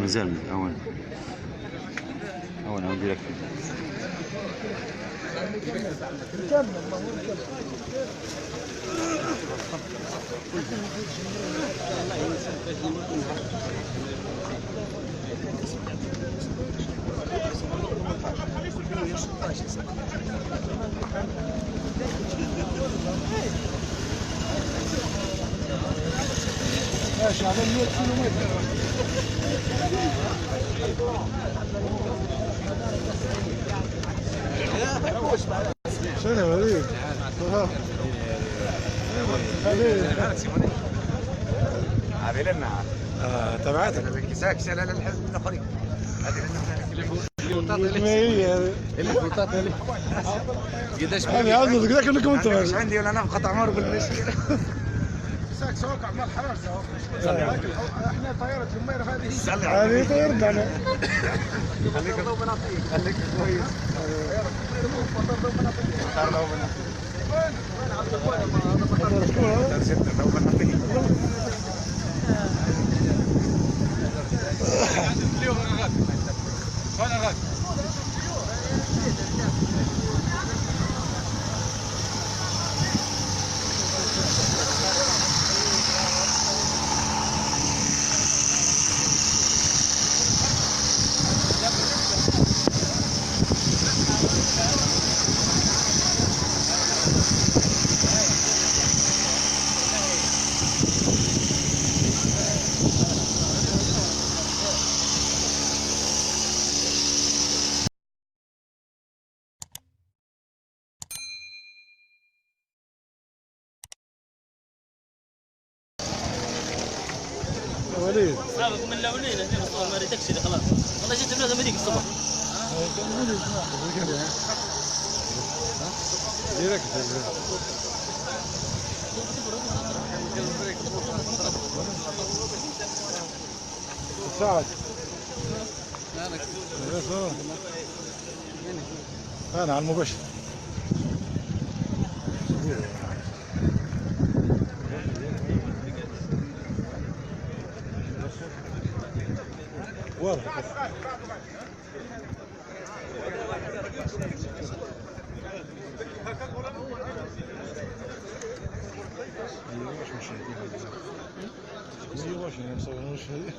مازال هون ديريكت. ماشي على 100 كيلومتر. شنو وليد؟ هذه لنا تبعتك كساك سال على الحزب الاخرين. هذه انا عاوز قداك لكم انتم مش عندي ولا نفقه عمر بالمشكله. كساك سواق عمال حرارة احنا طيارة الميرة هذه طيارتنا. خليك كويس. وليد صعبك من الاولين هنا الصور ما ريتكش خلاص والله جيت من هذا مريق الصبح. ديريكت سعد انا على المباشر. واضح ايوه واش مشاهدين ايوه واش مصورين